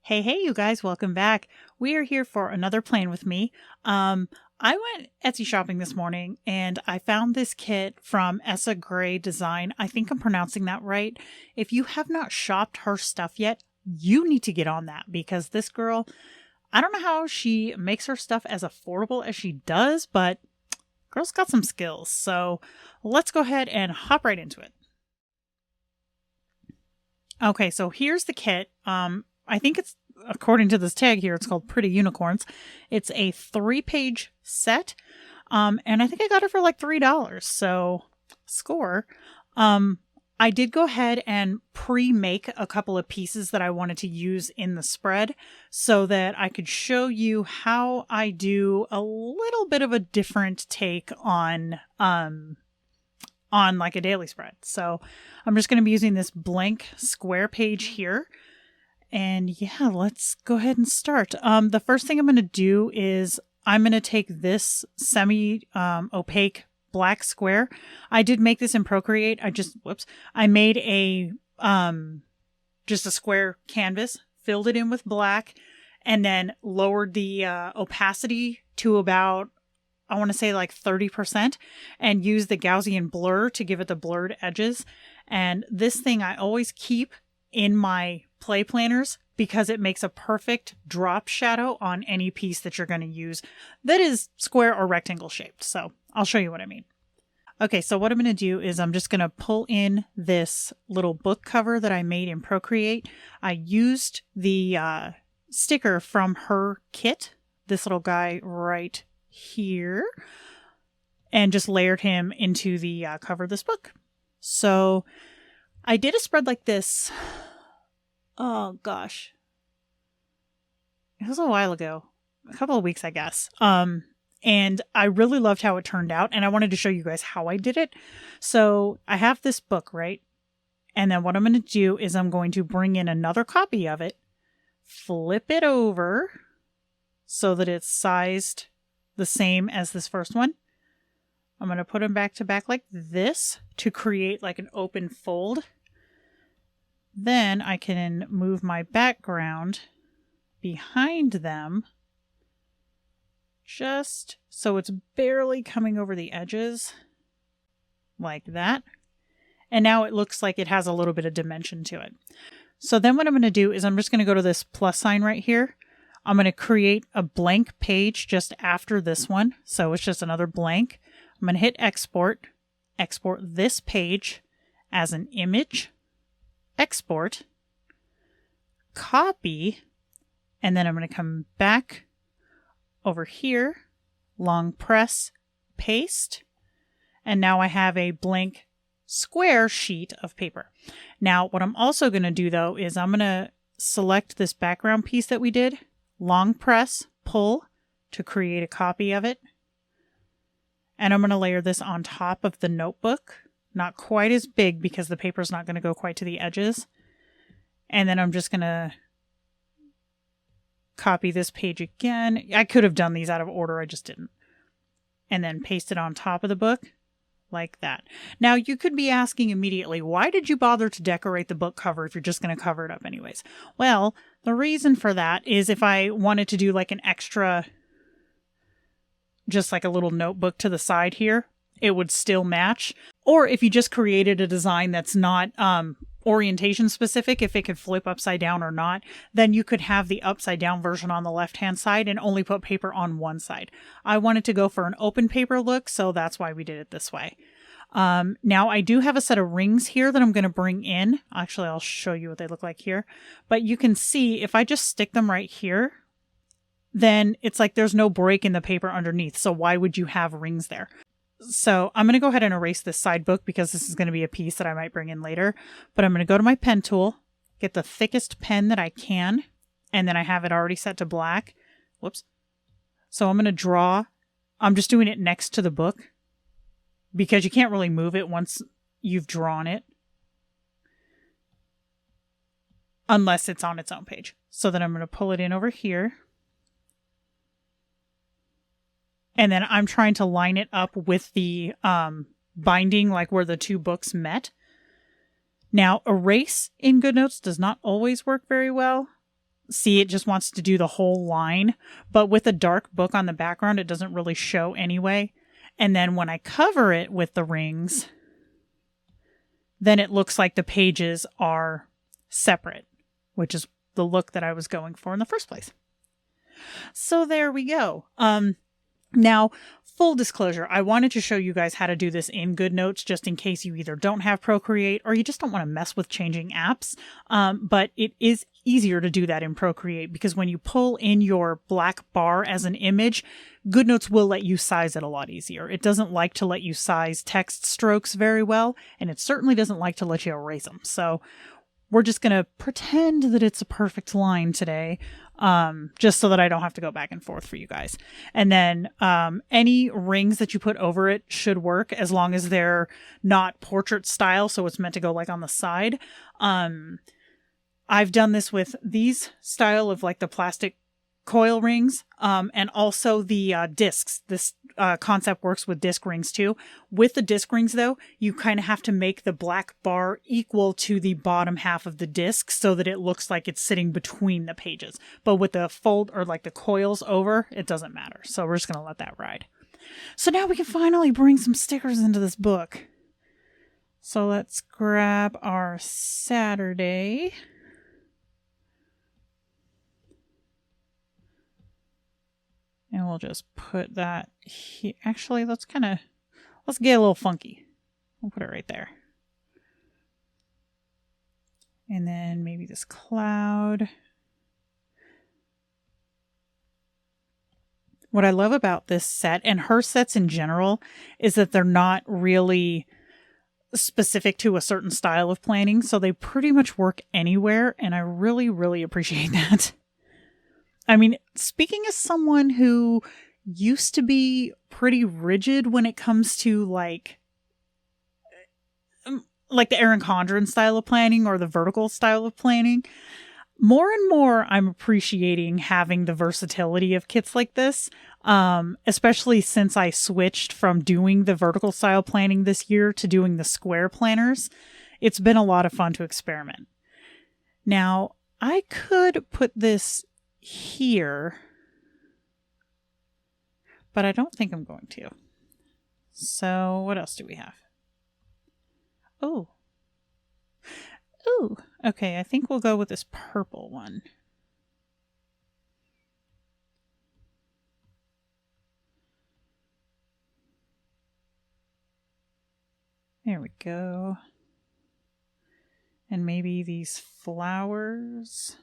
Hey, you guys, welcome back. We are here for another plan with me. I went Etsy shopping this morning and I found this kit from Essa Gray Design. I think I'm pronouncing that right. If you have not shopped her stuff yet, you need to get on that because this girl, I don't know how she makes her stuff as affordable as she does, but girl's got some skills. So let's go ahead and hop right into it. Okay, so here's the kit. I think it's, according to this tag here, it's called Pretty Unicorns. It's a 3-page set. And I think I got it for like $3. So score. I did go ahead and pre-make a couple of pieces that I wanted to use in the spread so that I could show you how I do a little bit of a different take on like a daily spread. So I'm just going to be using this blank square page here. And yeah, let's go ahead and start. The first thing I'm going to do is I'm going to take this semi-opaque black square. I did make this in Procreate. I made a just a square canvas, filled it in with black, and then lowered the opacity to about, I want to say like 30%, and use the Gaussian blur to give it the blurred edges. And this thing I always keep in my play planners because it makes a perfect drop shadow on any piece that you're going to use that is square or rectangle shaped. So I'll show you what I mean. Okay, so what I'm going to do is I'm just going to pull in this little book cover that I made in Procreate. I used the sticker from her kit, this little guy right here, and just layered him into the cover of this book. So I did a spread like this. Oh gosh. It was a while ago. A couple of weeks, I guess. And I really loved how it turned out. And I wanted to show you guys how I did it. So I have this book, right? And then what I'm going to do is I'm going to bring in another copy of it, flip it over so that it's sized the same as this first one. I'm going to put them back to back like this to create like an open fold. Then I can move my background behind them just so it's barely coming over the edges like that. And now it looks like it has a little bit of dimension to it. So then what I'm going to do is I'm just going to go to this plus sign right here. I'm going to create a blank page just after this one. So it's just another blank. I'm going to hit export this page as an image. Export, copy, and then I'm going to come back over here, long press, paste, and now I have a blank square sheet of paper. Now, what I'm also going to do though is I'm going to select this background piece that we did, long press, pull to create a copy of it, and I'm going to layer this on top of the notebook. Not quite as big because the paper's not going to go quite to the edges. And then I'm just going to copy this page again. I could have done these out of order. I just didn't. And then paste it on top of the book like that. Now you could be asking immediately, why did you bother to decorate the book cover if you're just going to cover it up anyways? Well, the reason for that is if I wanted to do like an extra, just like a little notebook to the side here, it would still match. Or if you just created a design that's not orientation specific, if it could flip upside down or not, then you could have the upside down version on the left hand side and only put paper on one side. I wanted to go for an open paper look, so that's why we did it this way. Now I do have a set of rings here that I'm going to bring in. Actually, I'll show you what they look like here. But you can see if I just stick them right here, then it's like there's no break in the paper underneath. So why would you have rings there? So I'm going to go ahead and erase this side book because this is going to be a piece that I might bring in later. But I'm going to go to my pen tool, get the thickest pen that I can, and then I have it already set to black. Whoops. So I'm going to draw. I'm just doing it next to the book because you can't really move it once you've drawn it unless it's on its own page. So then I'm going to pull it in over here. And then I'm trying to line it up with the binding, like where the two books met. Now, erase in Goodnotes does not always work very well. see, it just wants to do the whole line. But with a dark book on the background, it doesn't really show anyway. And then when I cover it with the rings, then it looks like the pages are separate, which is the look that I was going for in the first place. So there we go. Now, full disclosure, I wanted to show you guys how to do this in Goodnotes just in case you either don't have Procreate or you just don't want to mess with changing apps. But it is easier to do that in Procreate because when you pull in your black bar as an image, Goodnotes will let you size it a lot easier. It doesn't like to let you size text strokes very well, and it certainly doesn't like to let you erase them. So we're just going to pretend that it's a perfect line today, just so that I don't have to go back and forth for you guys. And then any rings that you put over it should work as long as they're not portrait style, so it's meant to go like on the side. I've done this with these style of like the plastic coil rings, and also the discs. This concept works with disc rings too. With the disc rings though, you kind of have to make the black bar equal to the bottom half of the disc so that it looks like it's sitting between the pages. But with the fold or like the coils over, it doesn't matter. So we're just going to let that ride. So now we can finally bring some stickers into this book. So let's grab our Saturday. And we'll just put that here. Actually, let's get a little funky. We'll put it right there. And then maybe this cloud. What I love about this set, and her sets in general, is that they're not really specific to a certain style of planning. So they pretty much work anywhere. And I really, really appreciate that. I mean, speaking as someone who used to be pretty rigid when it comes to like the Erin Condren style of planning or the vertical style of planning, more and more I'm appreciating having the versatility of kits like this, especially since I switched from doing the vertical style planning this year to doing the square planners. It's been a lot of fun to experiment. Now, I could put this here, but I don't think I'm going to. So what else do we have? Oh, okay. I think we'll go with this purple one. There we go. And maybe these flowers.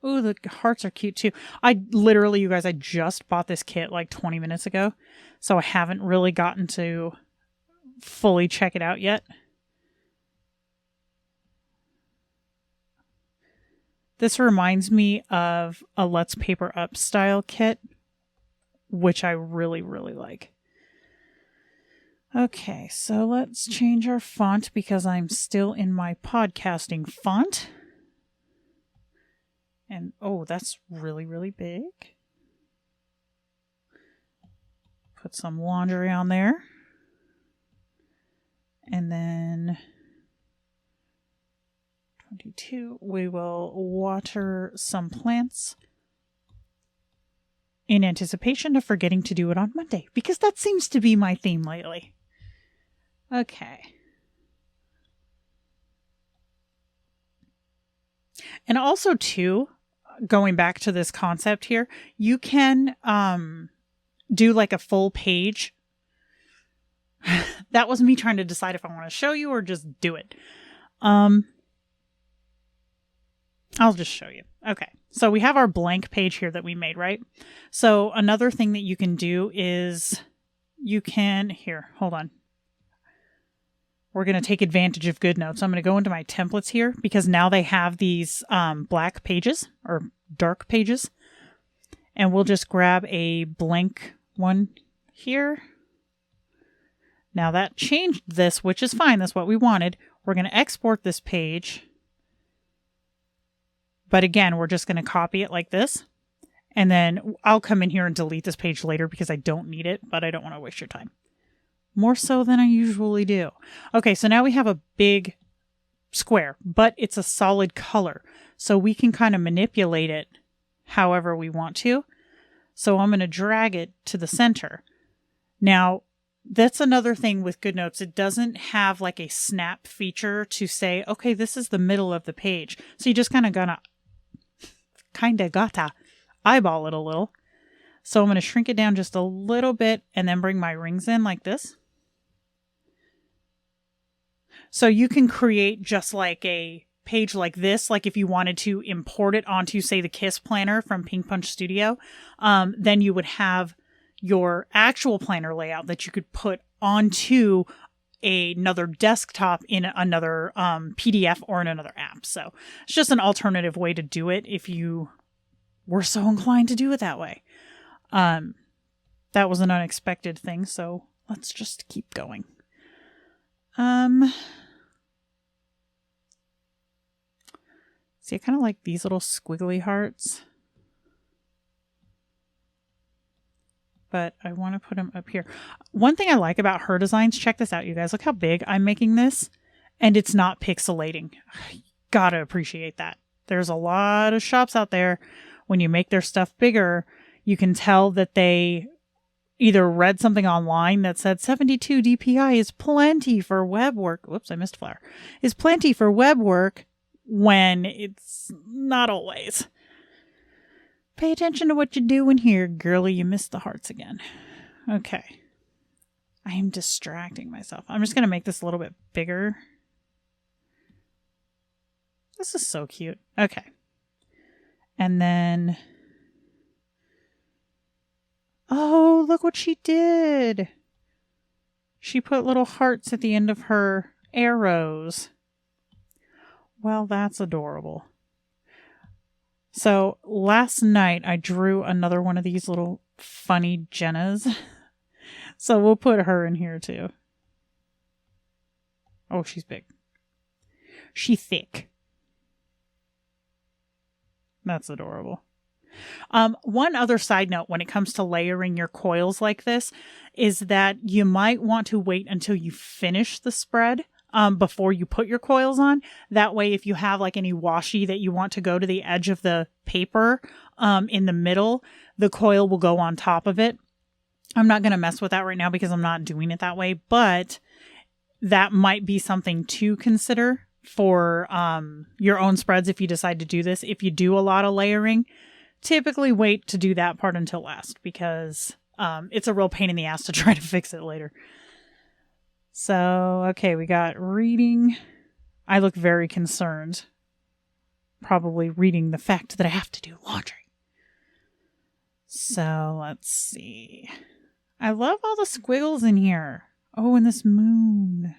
Oh, the hearts are cute too. You guys, I just bought this kit like 20 minutes ago, so I haven't really gotten to fully check it out yet. This reminds me of a Let's Paper Up style kit, which I really, really like. Okay, so let's change our font because I'm still in my podcasting font. And, oh, that's really, really big. Put some laundry on there. And then 22, we will water some plants in anticipation of forgetting to do it on Monday, because that seems to be my theme lately. Okay. And also, too, going back to this concept here, you can do like a full page. That was me trying to decide if I want to show you or just do it. I'll just show you. Okay. So we have our blank page here that we made, right? So another thing that you can do is here, hold on. We're going to take advantage of Goodnotes. I'm going to go into my templates here because now they have these black pages or dark pages. And we'll just grab a blank one here. Now that changed this, which is fine. That's what we wanted. We're going to export this page. But again, we're just going to copy it like this. And then I'll come in here and delete this page later because I don't need it, but I don't want to waste your time. More so than I usually do. Okay, so now we have a big square, but it's a solid color. so we can kind of manipulate it however we want to. So I'm going to drag it to the center. Now, that's another thing with Goodnotes. It doesn't have like a snap feature to say, okay, this is the middle of the page. So you just kind of gotta eyeball it a little. So I'm going to shrink it down just a little bit and then bring my rings in like this. So you can create just like a page like this, like if you wanted to import it onto, say, the Kiss planner from Pink Punch Studio, then you would have your actual planner layout that you could put onto another desktop in another PDF or in another app. So it's just an alternative way to do it if you were so inclined to do it that way. That was an unexpected thing, so let's just keep going. See, I kind of like these little squiggly hearts. But I want to put them up here. One thing I like about her designs, check this out, you guys. Look how big I'm making this. And it's not pixelating. Gotta appreciate that. There's a lot of shops out there, when you make their stuff bigger, you can tell that they either read something online that said 72 DPI is plenty for web work. Whoops, I missed flower. Is plenty for web work when it's not always. Pay attention to what you're doing here, girlie. You missed the hearts again. Okay. I am distracting myself. I'm just going to make this a little bit bigger. This is so cute. Okay. And then... oh, look what she did. She put little hearts at the end of her arrows. Well, that's adorable. So last night I drew another one of these little funny Jennas. So we'll put her in here too. Oh, she's big. She's thick. That's adorable. One other side note when it comes to layering your coils like this is that you might want to wait until you finish the spread before you put your coils on. That way, if you have like any washi that you want to go to the edge of the paper in the middle, the coil will go on top of it. I'm not going to mess with that right now because I'm not doing it that way, but that might be something to consider for your own spreads if you decide to do this. If you do a lot of layering, typically wait to do that part until last because it's a real pain in the ass to try to fix it later. So, okay, we got reading. I look very concerned. Probably reading the fact that I have to do laundry. So, let's see. I love all the squiggles in here. Oh, and this moon.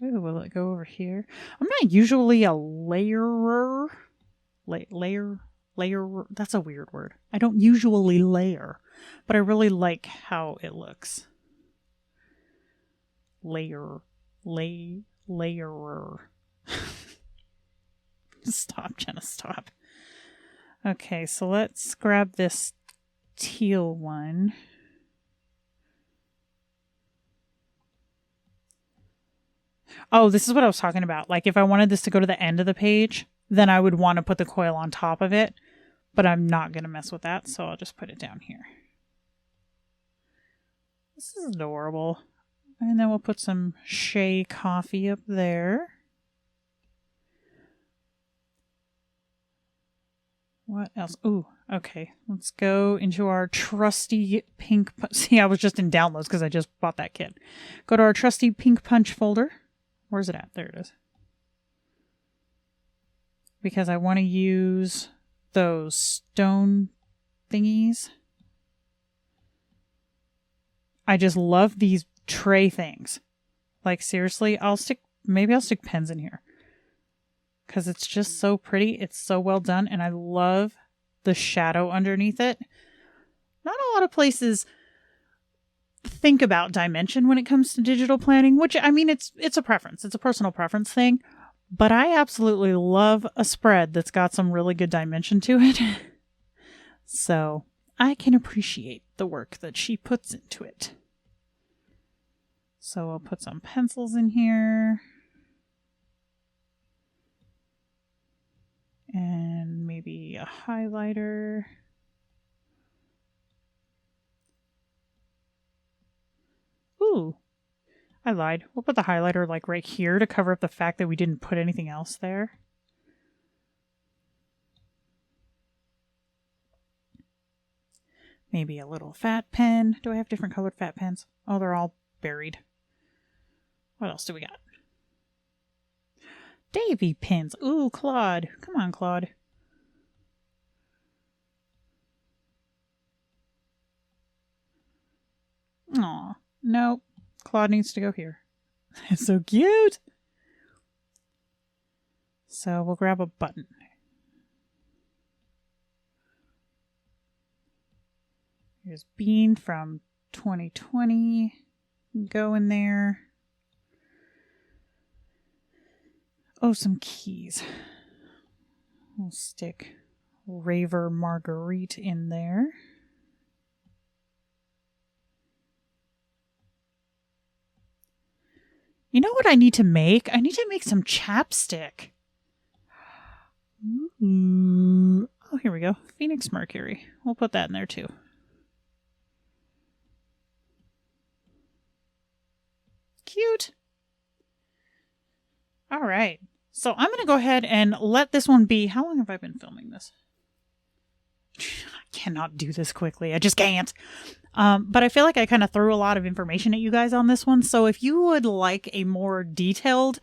Ooh, will it go over here? I'm not usually a layerer. Layer. That's a weird word. I don't usually layer, but I really like how it looks. Layerer. Stop, Jenna, stop. Okay, so let's grab this teal one. Oh, this is what I was talking about. Like if I wanted this to go to the end of the page, then I would want to put the coil on top of it, but I'm not going to mess with that. So I'll just put it down here. This is adorable. And then we'll put some Shea coffee up there. What else? Ooh, okay. Let's go into our trusty pink... See, I was just in downloads because I just bought that kit. Go to our trusty pink punch folder. Where's it at? There it is. Because I want to use those stone thingies. I just love these tray things. Like, seriously, maybe I'll stick pens in here. Because it's just so pretty. It's so well done. And I love the shadow underneath it. Not a lot of places think about dimension when it comes to digital planning, which, I mean, it's a preference. It's a personal preference thing. But I absolutely love a spread that's got some really good dimension to it. So I can appreciate the work that she puts into it. So I'll put some pencils in here. highlighter. Ooh, I lied. We'll put the highlighter like right here to cover up the fact that we didn't put anything else there. Maybe a little fat pen. Do I have different colored fat pens? Oh, they're all buried. What else do we got? Davy pins. Ooh, Claude. Come on, Claude. Aw, nope. Claude needs to go here. It's so cute. So we'll grab a button. Here's Bean from 2020. Go in there. Oh, some keys. We'll stick Raver Marguerite in there. You know what I need to make? I need to make some chapstick. Ooh. Oh, here we go. Phoenix Mercury. We'll put that in there too. Cute. All right. So I'm going to go ahead and let this one be. How long have I been filming this? I cannot do this quickly. I just can't. But I feel like I kind of threw a lot of information at you guys on this one. So if you would like a more detailed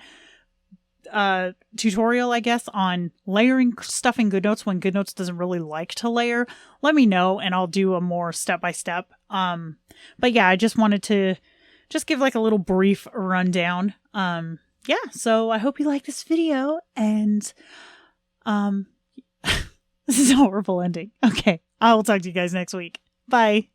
tutorial, I guess, on layering stuff in Goodnotes when Goodnotes doesn't really like to layer, let me know and I'll do a more step-by-step. But yeah, I just wanted to just give like a little brief rundown. Yeah, so I hope you like this video and this is a horrible ending. Okay, I will talk to you guys next week. Bye.